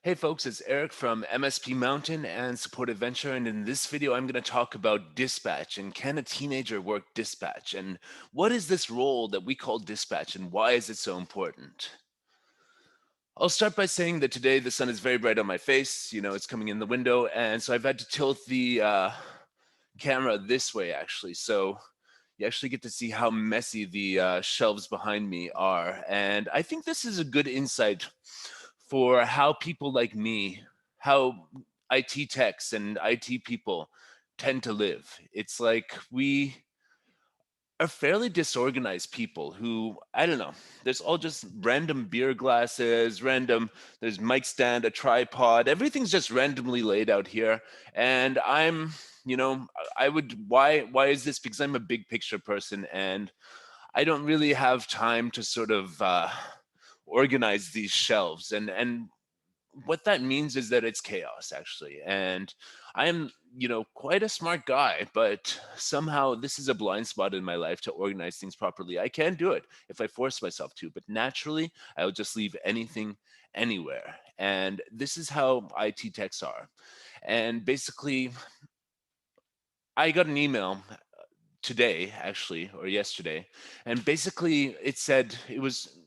Hey folks, it's Eric from MSP Mountain and Support Adventure, and in this video I'm going to talk about dispatch and can a teenager work dispatch and what is this role that we call dispatch and why is it so important? I'll start by saying that today the sun is very bright on my face, it's coming in the window, and so I've had to tilt the camera this way actually, so you actually get to see how messy the shelves behind me are, and I think this is a good insight for how people like me, how IT techs and IT people tend to live. It's like we are fairly disorganized people who, I don't know, there's all just random beer glasses, there's mic stand, a tripod, everything's just randomly laid out here. And I would, why is this? Because I'm a big picture person and I don't really have time to sort of organize these shelves. And what that means is that it's chaos actually, and I am quite a smart guy, but somehow this is a blind spot in my life to organize things properly. I can do it if I force myself to, but naturally I'll just leave anything anywhere, and this is how IT techs are. And basically I got an email today actually, or yesterday, and basically it said it was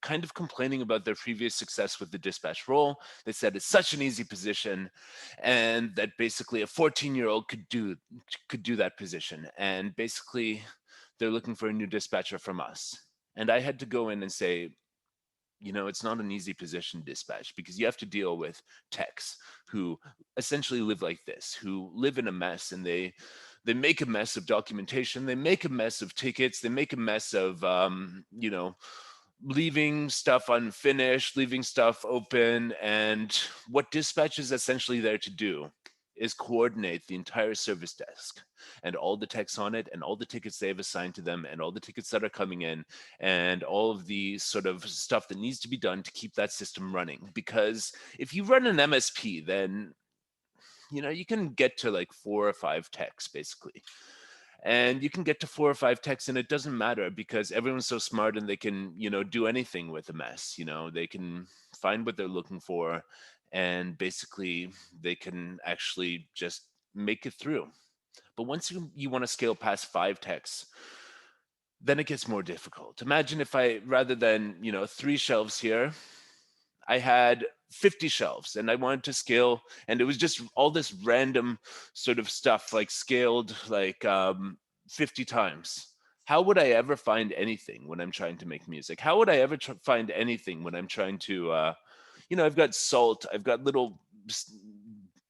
kind of complaining about their previous success with the dispatch role. They said it's such an easy position, and that basically a 14-year-old could do that position. And basically, they're looking for a new dispatcher from us. And I had to go in and say, it's not an easy position, dispatch, because you have to deal with techs who essentially live like this, who live in a mess, and they make a mess of documentation, they make a mess of tickets, they make a mess of leaving stuff unfinished, leaving stuff open. And what dispatch is essentially there to do is coordinate the entire service desk and all the techs on it and all the tickets they have assigned to them and all the tickets that are coming in and all of the sort of stuff that needs to be done to keep that system running. Because if you run an MSP, then you can get to like 4 or 5 techs basically, and you can get to 4 or 5 texts and it doesn't matter because everyone's so smart and they can do anything with a mess. They can find what they're looking for, and basically they can actually just make it through. But once you want to scale past 5 texts, then it gets more difficult. Imagine if I, rather than 3 shelves here, I had 50 shelves and I wanted to scale, and it was just all this random sort of stuff, like scaled like 50 times. How would I ever find anything when I'm trying to make music? How would I ever find anything when I'm trying to, I've got salt, I've got little,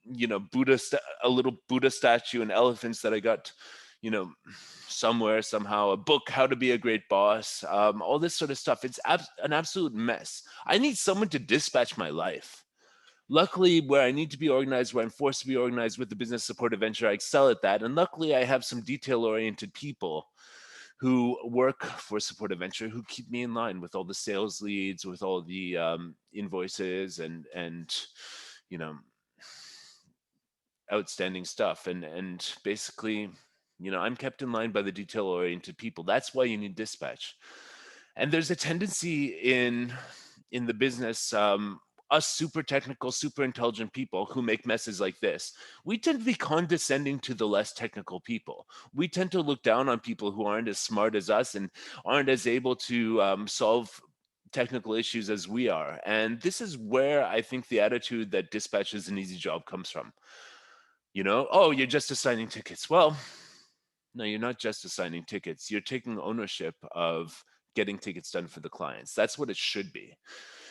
a little Buddha statue and elephants that I got, you know, somewhere, somehow, a book, How to Be a Great Boss, all this sort of stuff. It's an absolute mess. I need someone to dispatch my life. Luckily, where I need to be organized, where I'm forced to be organized with the business support adventure, I excel at that. And luckily, I have some detail oriented people who work for support adventure who keep me in line with all the sales leads, with all the invoices and you know outstanding stuff. And basically, I'm kept in line by the detail oriented people. That's why you need dispatch. And there's a tendency in the business, us super technical, super intelligent people who make messes like this, we tend to be condescending to the less technical people. We tend to look down on people who aren't as smart as us and aren't as able to solve technical issues as we are. And this is where I think the attitude that dispatch is an easy job comes from. Oh, you're just assigning tickets. Well, no, you're not just assigning tickets. You're taking ownership of getting tickets done for the clients. That's what it should be.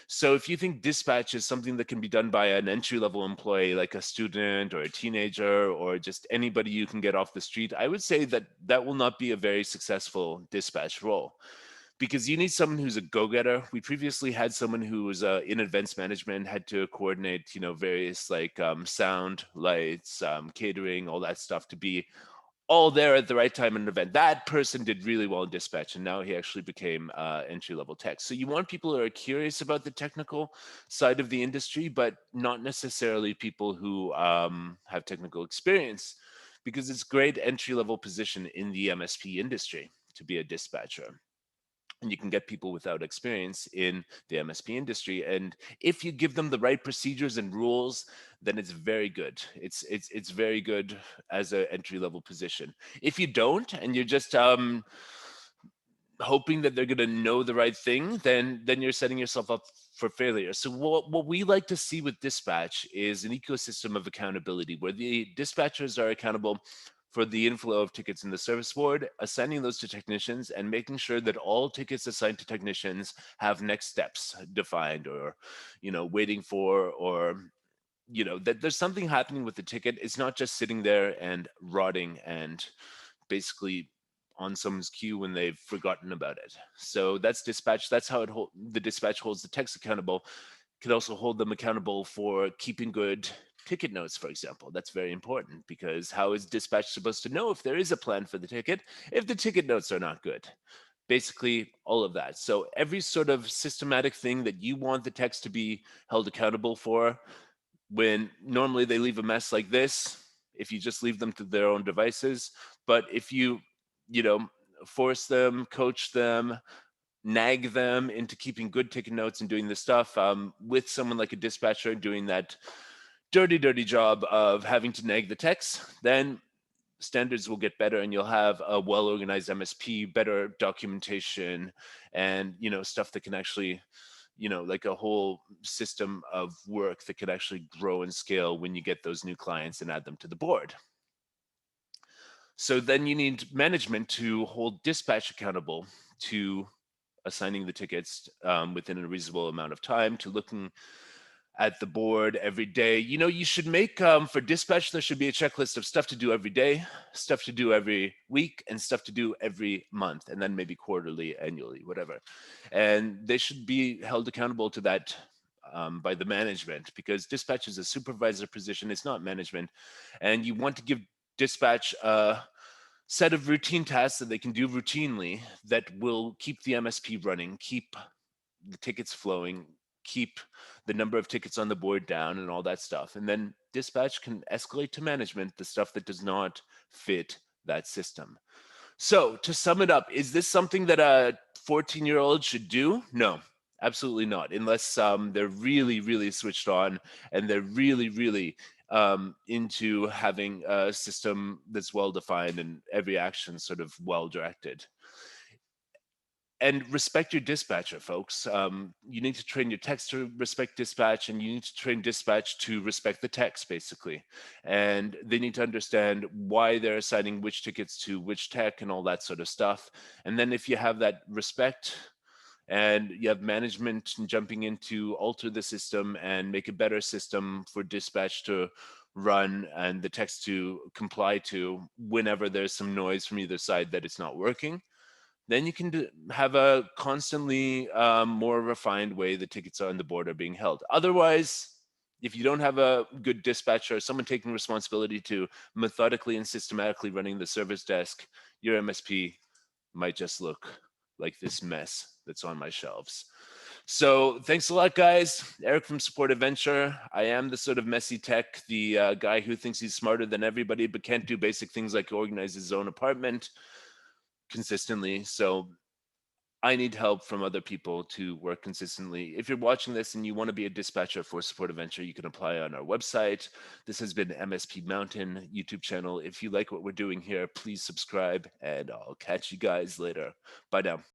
So if you think dispatch is something that can be done by an entry-level employee, like a student or a teenager or just anybody you can get off the street, I would say that that will not be a very successful dispatch role, because you need someone who's a go-getter. We previously had someone who was in events management, had to coordinate, various like sound, lights, catering, all that stuff to be all there at the right time in an event. That person did really well in dispatch, and now he actually became entry-level tech. So you want people who are curious about the technical side of the industry, but not necessarily people who have technical experience, because it's great entry-level position in the MSP industry to be a dispatcher. and you can get people without experience in the MSP industry. And if you give them the right procedures and rules, then it's very good. It's very good as an entry level position. If you don't, and you're just hoping that they're going to know the right thing, then you're setting yourself up for failure. So what we like to see with dispatch is an ecosystem of accountability where the dispatchers are accountable for the inflow of tickets in the service board, assigning those to technicians, and making sure that all tickets assigned to technicians have next steps defined, or waiting for, or that there's something happening with the ticket. It's not just sitting there and rotting and basically on someone's queue when they've forgotten about it. So that's dispatch. That's how the dispatch holds the techs accountable. Could also hold them accountable for keeping good ticket notes, for example. That's very important, because how is dispatch supposed to know if there is a plan for the ticket if the ticket notes are not good? Basically, all of that. So every sort of systematic thing that you want the techs to be held accountable for, when normally they leave a mess like this, if you just leave them to their own devices. But if you know force them, coach them, nag them into keeping good ticket notes and doing this stuff, with someone like a dispatcher doing that dirty job of having to nag the techs, then standards will get better, and you'll have a well organized MSP, better documentation, and stuff that can actually, like a whole system of work that could actually grow and scale when you get those new clients and add them to the board. So then you need management to hold dispatch accountable to assigning the tickets within a reasonable amount of time, to looking at the board every day. You should make, for dispatch, there should be a checklist of stuff to do every day, stuff to do every week, and stuff to do every month, and then maybe quarterly, annually, whatever. And they should be held accountable to that by the management, because dispatch is a supervisor position, it's not management. And you want to give dispatch a set of routine tasks that they can do routinely that will keep the MSP running, keep the tickets flowing, keep the number of tickets on the board down, and all that stuff. And then dispatch can escalate to management the stuff that does not fit that system. So, to sum it up, is this something that a 14-year-old should do? No, absolutely not, unless they're really switched on, and they're really into having a system that's well defined and every action sort of well directed. And respect your dispatcher, folks. You need to train your techs to respect dispatch, and you need to train dispatch to respect the techs, basically. And they need to understand why they're assigning which tickets to which tech and all that sort of stuff. And then if you have that respect, and you have management jumping in to alter the system and make a better system for dispatch to run and the techs to comply to whenever there's some noise from either side that it's not working, then you can have a constantly more refined way the tickets on the board are being held. Otherwise, if you don't have a good dispatcher, someone taking responsibility to methodically and systematically running the service desk, your MSP might just look like this mess that's on my shelves. So thanks a lot, guys. Eric from Support Adventure. I am the sort of messy tech, the guy who thinks he's smarter than everybody, but can't do basic things like organize his own apartment consistently. So I need help from other people to work consistently. If you're watching this and you want to be a dispatcher for Support Adventure, you can apply on our website. This has been MSP Mountain YouTube channel. If you like what we're doing here, please subscribe, and I'll catch you guys later. Bye now.